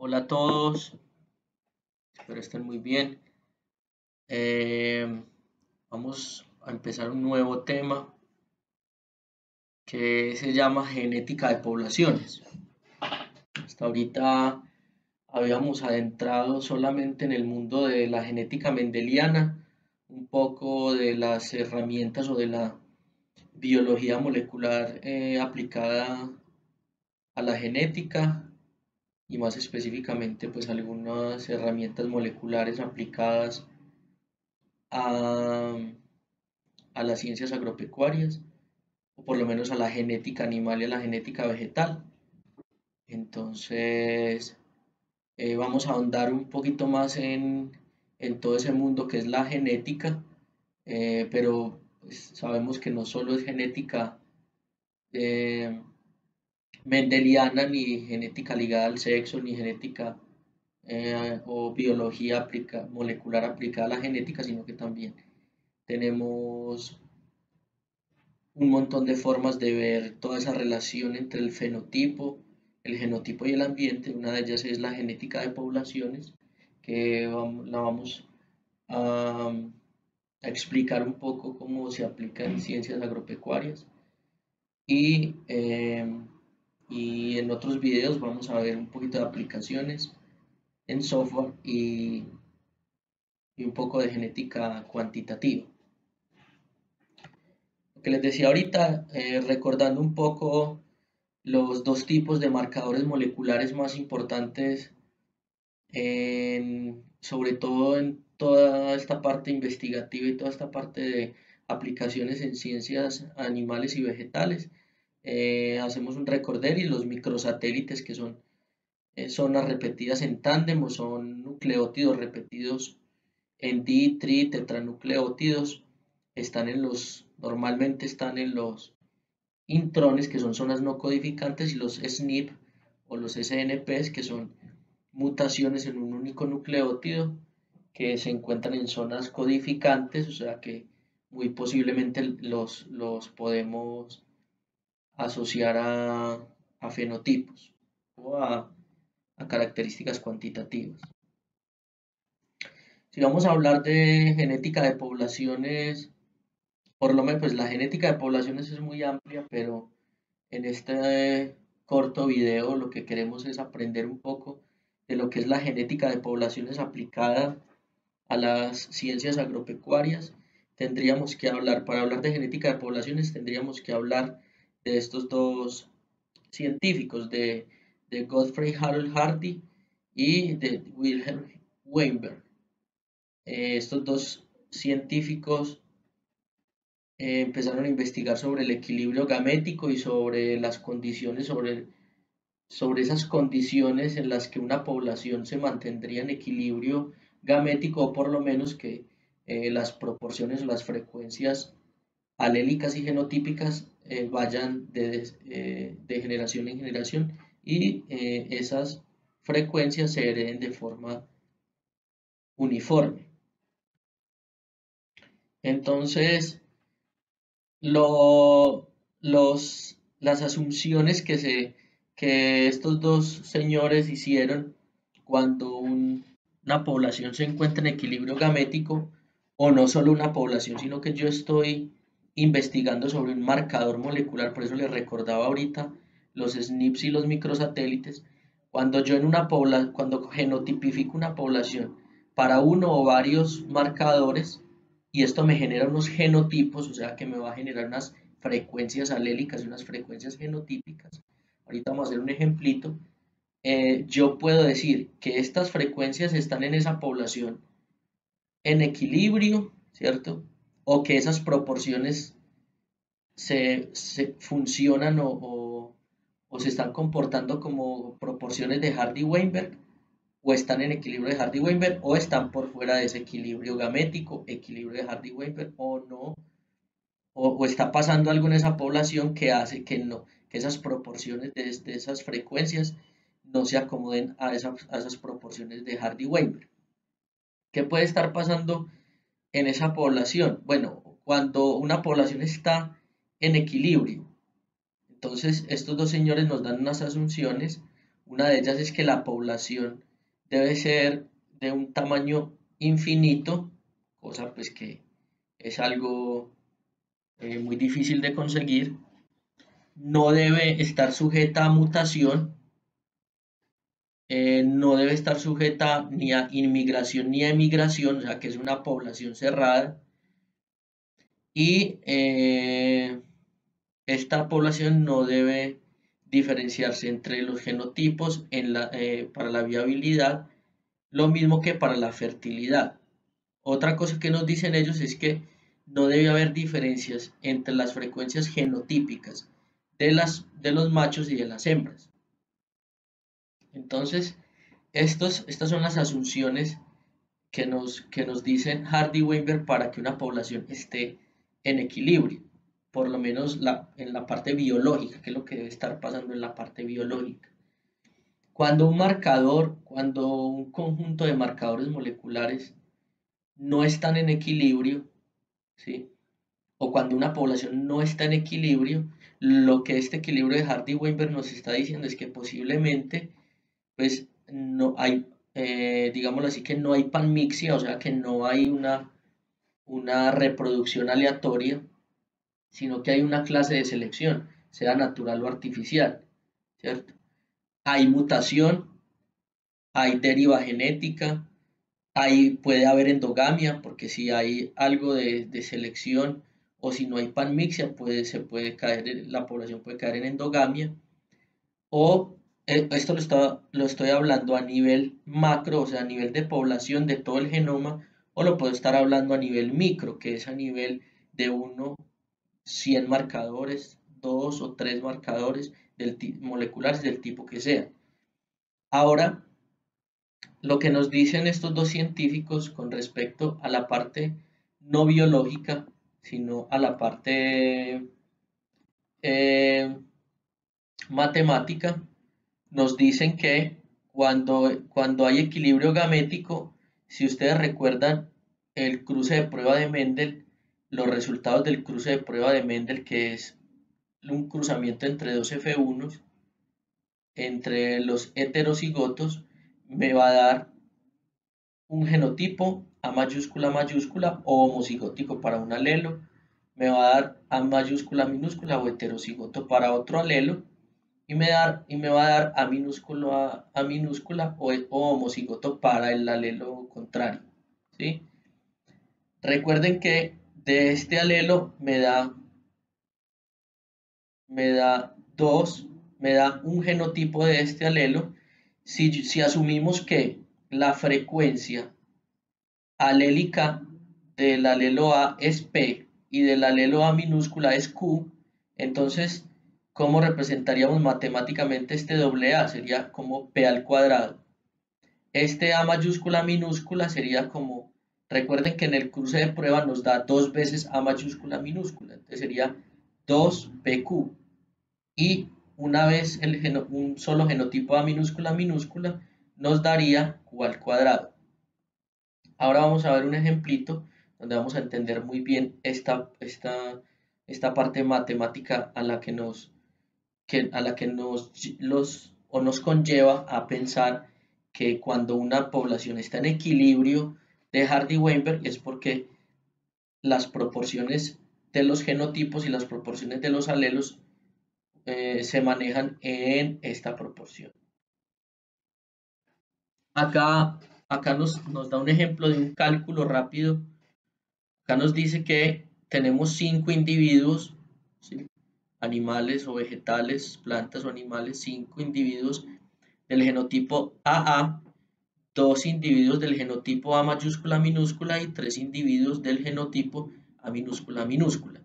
Hola a todos, espero estén muy bien. Eh, Vamos a empezar un nuevo tema que se llama genética de poblaciones. Hasta ahorita habíamos adentrado solamente en el mundo de la genética mendeliana, un poco de las herramientas o de la biología molecular aplicada a la genética y más específicamente pues algunas herramientas moleculares aplicadas a, a las ciencias agropecuarias, o por lo menos a la genética animal y a la genética vegetal. Entonces, vamos a ahondar un poquito más en todo ese mundo que es la genética, pero pues, sabemos que no solo es genética eh, mendeliana, ni genética ligada al sexo, ni genética o biología molecular aplicada a la genética, sino que también tenemos un montón de formas de ver toda esa relación entre el fenotipo, el genotipo y el ambiente. Una de ellas es la genética de poblaciones, que la vamos a explicar un poco cómo se aplica en ciencias agropecuarias. Y, y en otros videos vamos a ver un poquito de aplicaciones en software y un poco de genética cuantitativa. Lo que les decía ahorita, recordando un poco los dos tipos de marcadores moleculares más importantes, sobre todo en toda esta parte investigativa y toda esta parte de aplicaciones en ciencias animales y vegetales. Hacemos un recorder y los microsatélites, que son zonas repetidas en tándem o son nucleótidos repetidos en di, tri, tetranucleótidos, normalmente están en los intrones, que son zonas no codificantes, y los SNP o los SNPs, que son mutaciones en un único nucleótido que se encuentran en zonas codificantes, o sea que muy posiblemente los podemos asociar a fenotipos o a características cuantitativas. Si vamos a hablar de genética de poblaciones, por lo menos pues la genética de poblaciones es muy amplia, pero en este corto video lo que queremos es aprender un poco de lo que es la genética de poblaciones aplicada a las ciencias agropecuarias. Tendríamos que hablar, para hablar de genética de poblaciones, tendríamos que hablar de estos dos científicos, de Godfrey Harold Hardy y de Wilhelm Weinberg. Estos dos científicos empezaron a investigar sobre el equilibrio gamético y sobre las condiciones, sobre esas condiciones en las que una población se mantendría en equilibrio gamético, o por lo menos que las proporciones o las frecuencias alélicas y genotípicas vayan de generación en generación y esas frecuencias se hereden de forma uniforme. Entonces, las asunciones que estos dos señores hicieron cuando una población se encuentra en equilibrio gamético, o no solo una población, sino que yo estoy investigando sobre un marcador molecular, por eso les recordaba ahorita los SNPs y los microsatélites. Cuando yo cuando genotipifico una población para uno o varios marcadores, y esto me genera unos genotipos, o sea que me va a generar unas frecuencias alélicas y unas frecuencias genotípicas. Ahorita vamos a hacer un ejemplito. Yo puedo decir que estas frecuencias están en esa población en equilibrio, ¿cierto? O que esas proporciones se funcionan o se están comportando como proporciones de Hardy-Weinberg, o están en equilibrio de Hardy-Weinberg, o están por fuera de ese equilibrio gamético, equilibrio de Hardy-Weinberg, o no, o está pasando algo en esa población que hace que no, que esas proporciones de esas frecuencias no se acomoden a esas proporciones de Hardy-Weinberg. ¿Qué puede estar pasando en esa población? Bueno, cuando una población está en equilibrio, entonces estos dos señores nos dan unas asunciones Una de ellas es que la población debe ser de un tamaño infinito, cosa pues que es algo muy difícil de conseguir. No debe estar sujeta a mutación, no debe estar sujeta ni a inmigración ni a emigración, o sea que es una población cerrada. Y esta población no debe diferenciarse entre los genotipos para la viabilidad, lo mismo que para la fertilidad. Otra cosa que nos dicen ellos es que no debe haber diferencias entre las frecuencias genotípicas de los machos y de las hembras. Entonces, estas son las asunciones que nos dicen Hardy y Weinberg para que una población esté en equilibrio, por lo menos en la parte biológica, que es lo que debe estar pasando en la parte biológica. Cuando un conjunto de marcadores moleculares no están en equilibrio, ¿sí? O cuando una población no está en equilibrio, lo que este equilibrio de Hardy y Weinberg nos está diciendo es que posiblemente pues no hay, digámoslo así, que no hay panmixia, o sea que no hay una reproducción aleatoria, sino que hay una clase de selección, sea natural o artificial, ¿cierto? Hay mutación, hay deriva genética, puede haber endogamia, porque si hay algo de selección o si no hay panmixia, la población puede caer en endogamia. O esto lo estoy hablando a nivel macro, o sea, a nivel de población de todo el genoma, o lo puedo estar hablando a nivel micro, que es a nivel de 100 marcadores, 2 o 3 marcadores moleculares del tipo que sea. Ahora, lo que nos dicen estos dos científicos con respecto a la parte no biológica, sino a la parte eh, matemática, nos dicen que cuando hay equilibrio gamético, si ustedes recuerdan el cruce de prueba de Mendel, los resultados del cruce de prueba de Mendel, que es un cruzamiento entre dos F1s, entre los heterocigotos, me va a dar un genotipo A mayúscula o homocigótico para un alelo, me va a dar A mayúscula minúscula o heterocigoto para otro alelo, y me va a dar A minúscula o homocigoto para el alelo contrario, ¿sí? Recuerden que de este alelo me da dos, me da un genotipo de este alelo. Si asumimos que la frecuencia alélica del alelo A es P y del alelo A minúscula es Q, entonces, ¿cómo representaríamos matemáticamente este doble A? Sería como P al cuadrado. Este A mayúscula minúscula sería como, recuerden que en el cruce de prueba nos da dos veces A mayúscula minúscula, entonces sería 2PQ. Y una vez un solo genotipo A minúscula minúscula nos daría Q al cuadrado. Ahora vamos a ver un ejemplito donde vamos a entender muy bien esta parte matemática a la que nos conlleva a pensar que cuando una población está en equilibrio de Hardy-Weinberg es porque las proporciones de los genotipos y las proporciones de los alelos se manejan en esta proporción. Acá nos da un ejemplo de un cálculo rápido. Acá nos dice que tenemos 5 individuos, ¿sí? Animales o vegetales, plantas o animales, 5 individuos del genotipo AA, 2 individuos del genotipo A mayúscula minúscula y 3 individuos del genotipo A minúscula minúscula.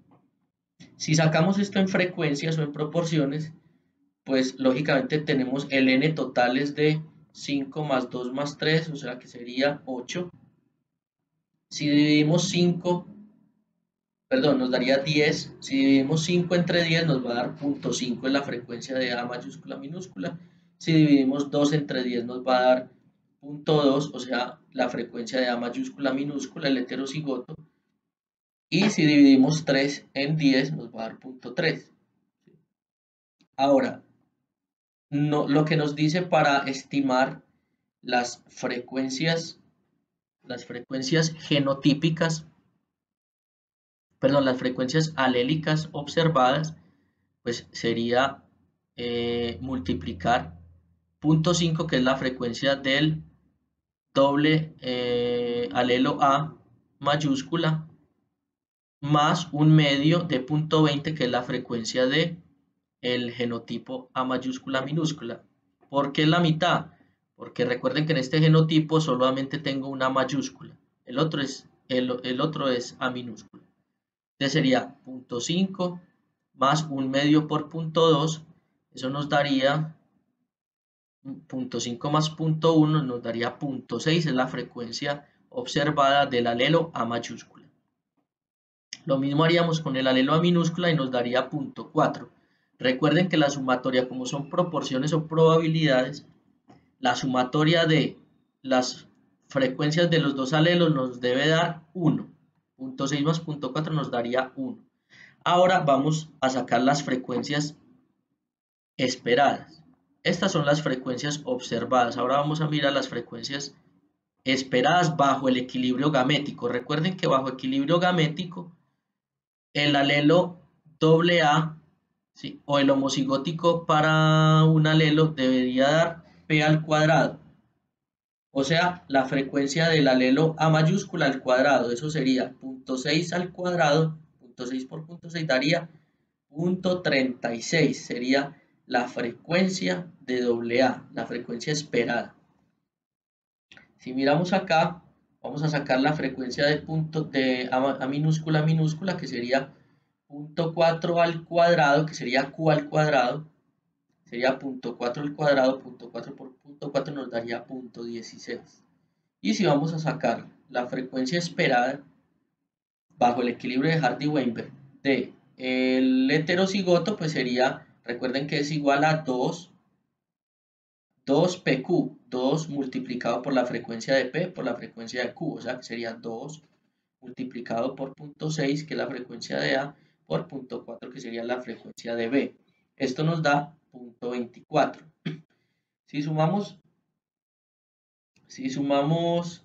Si sacamos esto en frecuencias o en proporciones, pues lógicamente tenemos el n totales de 5 más 2 más 3, o sea que sería 8. Si dividimos 5, perdón, nos daría 10. Si dividimos 5 entre 10 nos va a dar 0.5 en la frecuencia de A mayúscula minúscula. Si dividimos 2 entre 10 nos va a dar 0.2, o sea, la frecuencia de A mayúscula minúscula, el heterocigoto. Y si dividimos 3 en 10 nos va a dar 0.3. Ahora, no, lo que nos dice para estimar las frecuencias genotípicas, perdón, las frecuencias alélicas observadas, pues sería multiplicar 0.5, que es la frecuencia del doble alelo A mayúscula, más un medio de 0.20, que es la frecuencia de el genotipo A mayúscula minúscula. ¿Por qué la mitad? Porque recuerden que en este genotipo solamente tengo una mayúscula, el otro es A minúscula. Entonces sería 0.5 más un medio por 0.2, eso nos daría 0.5 más 0.1, nos daría 0.6, es la frecuencia observada del alelo A mayúscula. Lo mismo haríamos con el alelo A minúscula y nos daría 0.4. Recuerden que la sumatoria, como son proporciones o probabilidades, la sumatoria de las frecuencias de los dos alelos nos debe dar 1. 0.6 más 0.4 nos daría 1. Ahora vamos a sacar las frecuencias esperadas. Estas son las frecuencias observadas. Ahora vamos a mirar las frecuencias esperadas bajo el equilibrio gamético. Recuerden que bajo equilibrio gamético el alelo AA, ¿sí?, o el homocigótico para un alelo debería dar P al cuadrado. O sea, la frecuencia del alelo A mayúscula al cuadrado. Eso sería 0.6 al cuadrado. 0.6 por 0.6 daría 0.36. Sería la frecuencia de AA, la frecuencia esperada. Si miramos acá, vamos a sacar la frecuencia de A minúscula minúscula, que sería 0.4 al cuadrado, que sería Q al cuadrado. Sería 0.4 al cuadrado, 0.4 por 0.4 nos daría 0.16. Y si vamos a sacar la frecuencia esperada bajo el equilibrio de Hardy-Weinberg de el heterocigoto, pues sería, recuerden que es igual a 2PQ, 2 multiplicado por la frecuencia de P por la frecuencia de Q, o sea que sería 2 multiplicado por 0.6, que es la frecuencia de A, por 0.4, que sería la frecuencia de B. Esto nos da 0.24. Si sumamos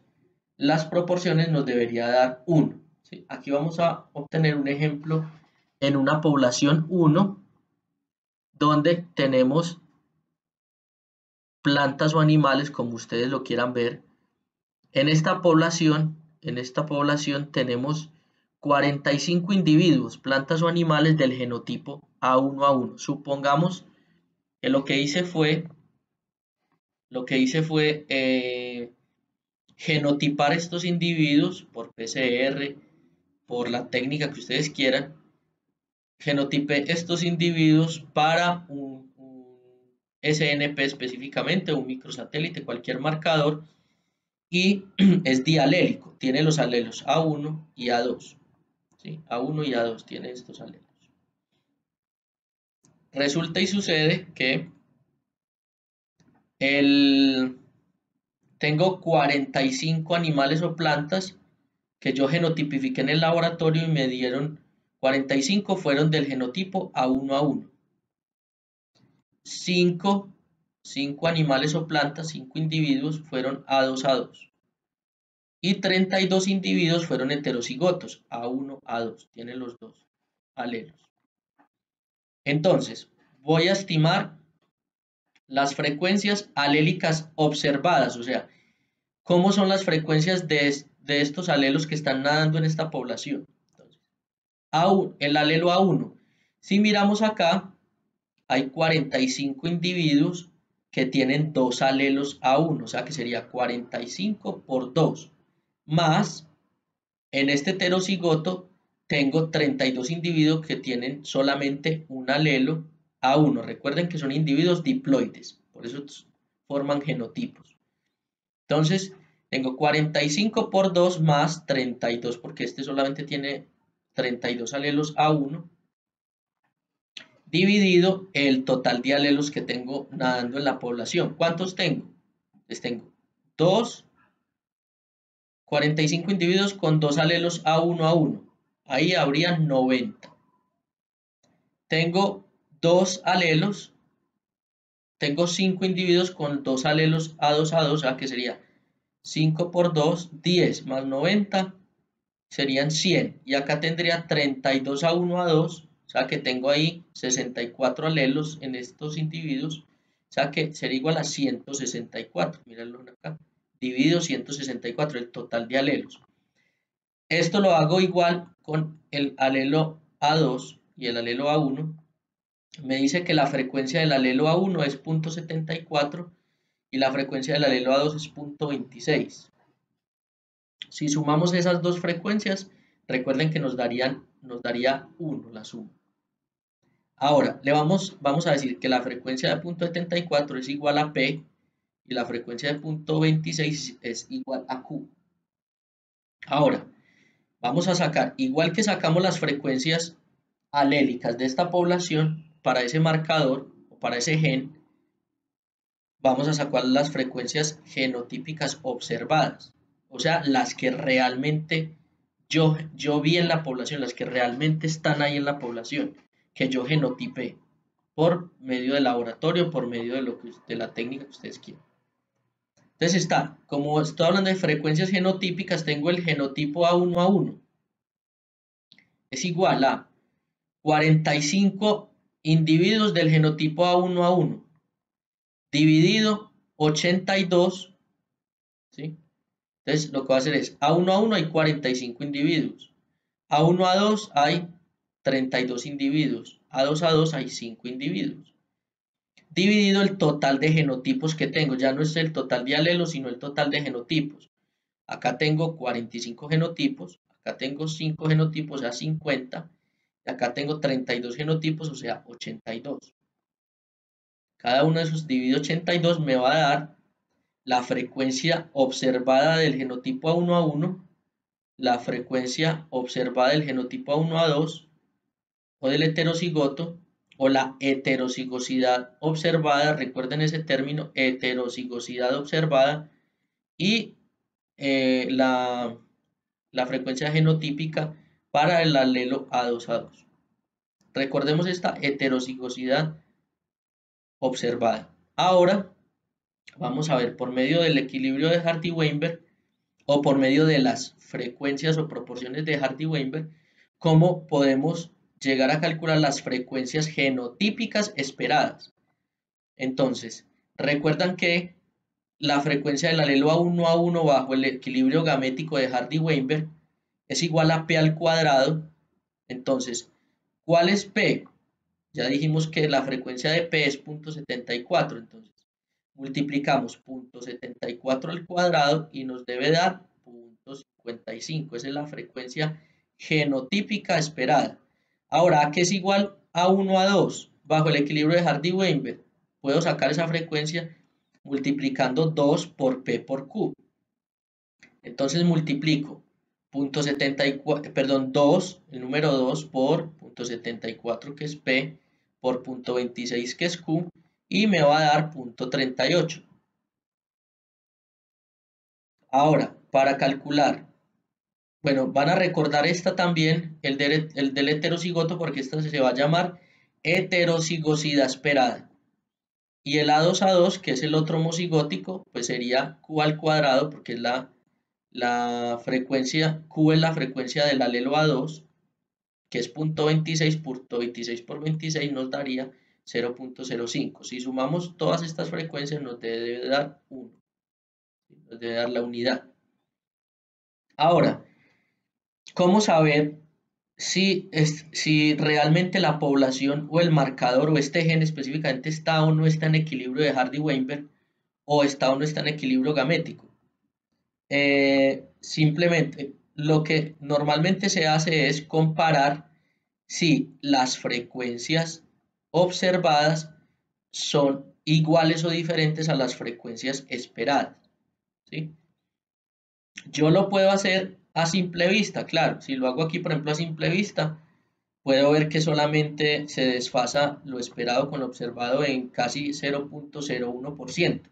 las proporciones, nos debería dar 1. ¿Sí? Aquí vamos a obtener un ejemplo en una población 1, donde tenemos plantas o animales, como ustedes lo quieran ver. En esta población tenemos 45 individuos, plantas o animales del genotipo A1A1. Supongamos que lo que hice fue genotipar estos individuos por PCR, por la técnica que ustedes quieran. Genotipé estos individuos para un SNP específicamente, un microsatélite, cualquier marcador, y es dialélico, tiene los alelos A1 y A2. ¿Sí? A1 y A2 tiene estos alelos. Resulta y sucede que tengo 45 animales o plantas que yo genotipifiqué en el laboratorio y me dieron 45, fueron del genotipo A1A1. 5 animales o plantas, 5 individuos fueron A2A2. Y 32 individuos fueron heterocigotos, A1A2, tienen los dos alelos. Entonces, voy a estimar las frecuencias alélicas observadas, o sea, cómo son las frecuencias de estos alelos que están nadando en esta población. Entonces, el alelo A1. Si miramos acá, hay 45 individuos que tienen dos alelos A1, o sea que sería 45 por 2, más en este heterocigoto tengo 32 individuos que tienen solamente un alelo A1. Recuerden que son individuos diploides, por eso forman genotipos. Entonces, tengo 45 por 2 más 32, porque este solamente tiene 32 alelos A1, dividido el total de alelos que tengo nadando en la población. ¿Cuántos tengo? Les tengo 45 individuos con 2 alelos A1A1. Ahí habrían 90. Tengo 2 alelos, tengo 5 individuos con 2 alelos A2A2, o sea que sería 5 por 2, 10 más 90 serían 100. Y acá tendría 32A1A2, o sea que tengo ahí 64 alelos en estos individuos, o sea que sería igual a 164. Mírenlo acá, dividido 164, el total de alelos. Esto lo hago igual con el alelo A2 y el alelo A1. Me dice que la frecuencia del alelo A1 es 0.74 y la frecuencia del alelo A2 es 0.26. Si sumamos esas dos frecuencias, recuerden que nos daría 1 la suma. Ahora, vamos a decir que la frecuencia de 0.74 es igual a P y la frecuencia de 0.26 es igual a Q. Ahora, vamos a sacar, igual que sacamos las frecuencias alélicas de esta población, para ese marcador o para ese gen, vamos a sacar las frecuencias genotípicas observadas, o sea, las que realmente yo vi en la población, las que realmente están ahí en la población, que yo genotipé por medio del laboratorio, por medio de la técnica que ustedes quieran. Entonces como estoy hablando de frecuencias genotípicas, tengo el genotipo A1A1, es igual a 45 individuos del genotipo A1A1 dividido 82, ¿sí? Entonces lo que voy a hacer es A1A1 hay 45 individuos, A1A2 hay 32 individuos, A2A2 hay 5 individuos, dividido el total de genotipos que tengo. Ya no es el total de alelos, sino el total de genotipos. Acá tengo 45 genotipos, acá tengo 5 genotipos, o sea 50, y acá tengo 32 genotipos, o sea 82. Cada uno de esos dividido 82 me va a dar la frecuencia observada del genotipo A1A1, la frecuencia observada del genotipo A1A2 o del heterocigoto, o la heterocigosidad observada, recuerden ese término, heterocigosidad observada, y la frecuencia genotípica para el alelo A2A2. Recordemos esta heterocigosidad observada. Ahora vamos a ver por medio del equilibrio de Hardy-Weinberg o por medio de las frecuencias o proporciones de Hardy-Weinberg, cómo podemos llegar a calcular las frecuencias genotípicas esperadas. Entonces, recuerdan que la frecuencia del alelo A1A1 bajo el equilibrio gamético de Hardy-Weinberg es igual a P al cuadrado. Entonces, ¿cuál es P? Ya dijimos que la frecuencia de P es 0.74, entonces multiplicamos 0.74 al cuadrado y nos debe dar 0.55. Esa es la frecuencia genotípica esperada. Ahora, ¿a qué es igual a 1 a 2? Bajo el equilibrio de Hardy-Weinberg, puedo sacar esa frecuencia multiplicando 2 por P por Q. Entonces multiplico 2, el número 2 por 0.74 que es P, por 0.26 que es Q, y me va a dar 0.38. Ahora, para calcular, bueno, van a recordar esta también, el del heterocigoto, porque esta se va a llamar heterocigosidad esperada. Y el A2A2, que es el otro homocigótico, pues sería Q al cuadrado, porque es la frecuencia, Q es la frecuencia del alelo A2, que es 0.26 por 26 nos daría 0.05. Si sumamos todas estas frecuencias nos debe dar 1, nos debe dar la unidad. Ahora, ¿cómo saber si realmente la población o el marcador o este gen específicamente está o no está en equilibrio de Hardy-Weinberg o está o no está en equilibrio gamético? Simplemente lo que normalmente se hace es comparar si las frecuencias observadas son iguales o diferentes a las frecuencias esperadas, ¿sí? Yo lo puedo hacer a simple vista, claro. Si lo hago aquí, por ejemplo, a simple vista, puedo ver que solamente se desfasa lo esperado con lo observado en casi 0.01%,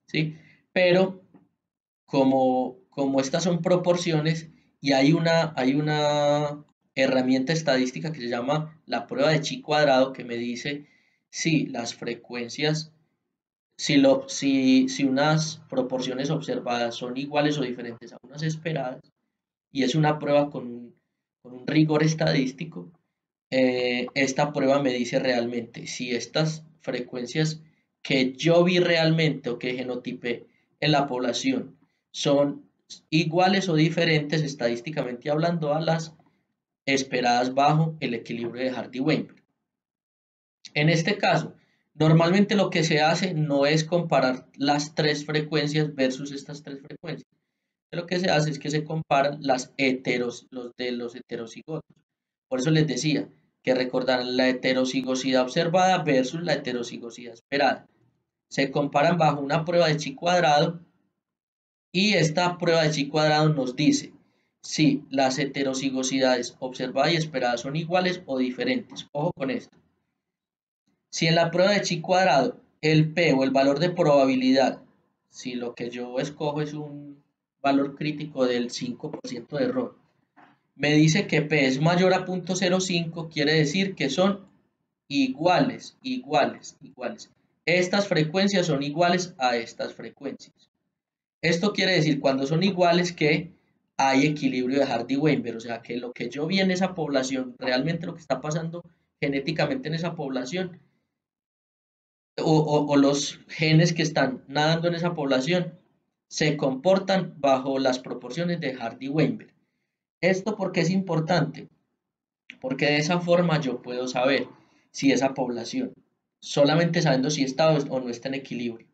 ¿sí? Pero como estas son proporciones y hay una herramienta estadística que se llama la prueba de chi cuadrado, que me dice si las frecuencias si unas proporciones observadas son iguales o diferentes a unas esperadas, y es una prueba con un rigor estadístico, esta prueba me dice realmente si estas frecuencias que yo vi realmente o que genotipé en la población son iguales o diferentes estadísticamente hablando a las esperadas bajo el equilibrio de Hardy-Weinberg. En este caso, normalmente lo que se hace no es comparar las tres frecuencias versus estas tres frecuencias. Lo que se hace es que se comparan los de los heterocigotos. Por eso les decía que recordaran la heterocigosidad observada versus la heterocigosidad esperada. Se comparan bajo una prueba de chi cuadrado y esta prueba de chi cuadrado nos dice si las heterocigosidades observadas y esperadas son iguales o diferentes. Ojo con esto. Si en la prueba de chi cuadrado el P o el valor de probabilidad, si lo que yo escojo es un valor crítico del 5% de error, me dice que P es mayor a 0.05, quiere decir que son iguales. Estas frecuencias son iguales a estas frecuencias. Esto quiere decir cuando son iguales que hay equilibrio de Hardy-Weinberg, o sea que lo que yo vi en esa población, realmente lo que está pasando genéticamente en esa población, o los genes que están nadando en esa población, se comportan bajo las proporciones de Hardy-Weinberg. ¿Esto por qué es importante? Porque de esa forma yo puedo saber si esa población, solamente sabiendo si está o no está en equilibrio,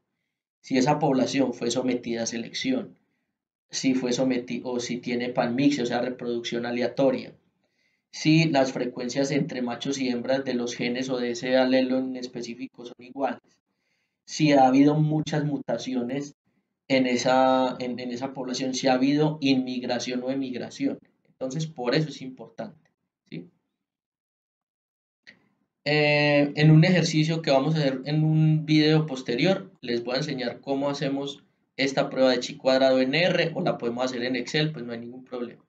si esa población fue sometida a selección, si fue sometida o si tiene panmixia, o sea, reproducción aleatoria, si las frecuencias entre machos y hembras de los genes o de ese alelo en específico son iguales, si ha habido muchas mutaciones en esa población, si ha habido inmigración o emigración. Entonces, por eso es importante, ¿sí? En un ejercicio que vamos a hacer en un video posterior, les voy a enseñar cómo hacemos esta prueba de chi cuadrado en R, o la podemos hacer en Excel, pues no hay ningún problema.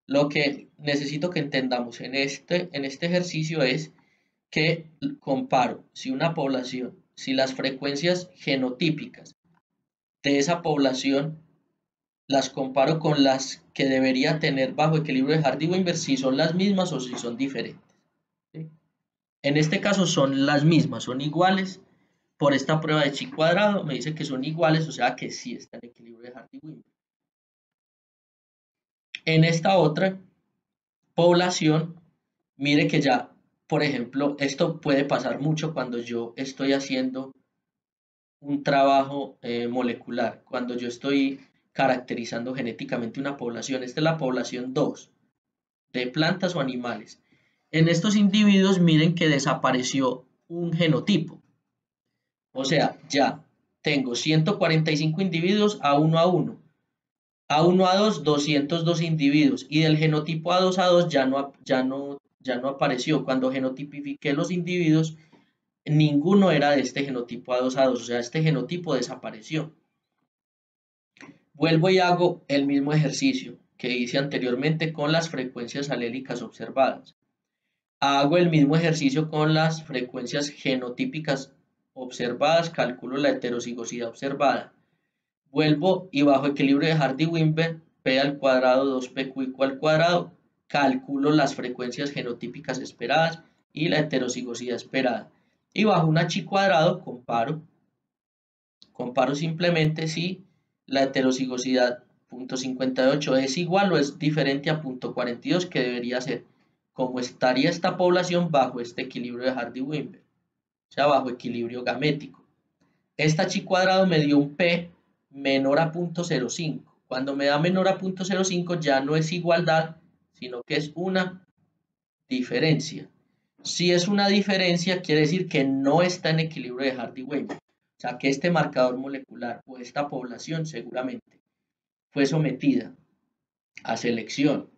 Lo que necesito que entendamos en este ejercicio es que comparo si una población, si las frecuencias genotípicas de esa población las comparo con las que debería tener bajo equilibrio de Hardy-Weinberg, si son las mismas o si son diferentes, ¿sí? En este caso son las mismas, son iguales. Por esta prueba de chi cuadrado me dice que son iguales, o sea que sí está en equilibrio de Hardy-Weinberg. En esta otra población, mire que ya, por ejemplo, esto puede pasar mucho cuando yo estoy haciendo un trabajo molecular, cuando yo estoy caracterizando genéticamente una población. Esta es la población 2 de plantas o animales. En estos individuos miren que desapareció un genotipo. O sea, ya tengo 145 individuos A1 A1. A1 A2, 202 individuos. Y del genotipo A2 A2 ya no apareció. Cuando genotipifiqué los individuos, ninguno era de este genotipo A2 A2. O sea, este genotipo desapareció. Vuelvo y hago el mismo ejercicio que hice anteriormente con las frecuencias alélicas observadas. Hago el mismo ejercicio con las frecuencias genotípicas observadas, calculo la heterocigosidad observada. Vuelvo y bajo equilibrio de Hardy-Weinberg, P al cuadrado 2PQ al cuadrado, calculo las frecuencias genotípicas esperadas y la heterocigosidad esperada. Y bajo una chi cuadrado comparo simplemente si la heterocigosidad 0.58 es igual o es diferente a 0.42, que debería ser como estaría esta población bajo este equilibrio de Hardy-Weinberg, o sea, bajo equilibrio gamético. Esta chi cuadrado me dio un P menor a 0.05. Cuando me da menor a 0.05 ya no es igualdad, sino que es una diferencia. Si es una diferencia, quiere decir que no está en equilibrio de Hardy-Weinberg. O sea, que este marcador molecular o esta población seguramente fue sometida a selección,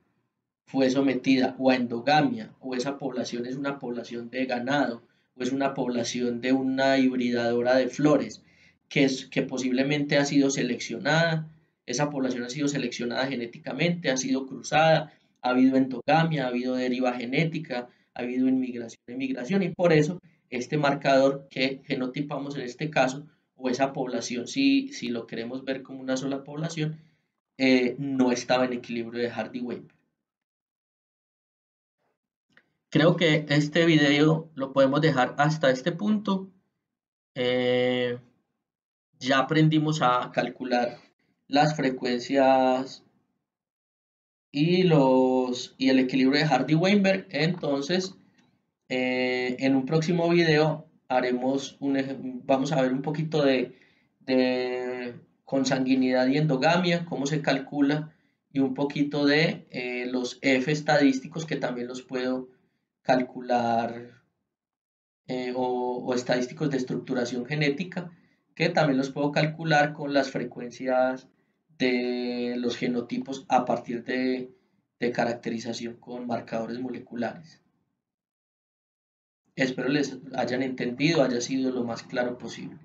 fue sometida o a endogamia, o esa población es una población de ganado, o es una población de una hibridadora de flores, que posiblemente ha sido seleccionada, esa población ha sido seleccionada genéticamente, ha sido cruzada, ha habido endogamia, ha habido deriva genética, ha habido inmigración, emigración, y por eso este marcador que genotipamos en este caso o esa población, si lo queremos ver como una sola población, no estaba en equilibrio de Hardy-Weinberg. Creo que este video lo podemos dejar hasta este punto. Eh, ya aprendimos a calcular las frecuencias y el equilibrio de Hardy-Weinberg. Entonces, en un próximo video vamos a ver un poquito de consanguinidad y endogamia, cómo se calcula, y un poquito de los F estadísticos, que también los puedo calcular, o estadísticos de estructuración genética, que también los puedo calcular con las frecuencias de los genotipos a partir de caracterización con marcadores moleculares. Espero les hayan entendido, haya sido lo más claro posible.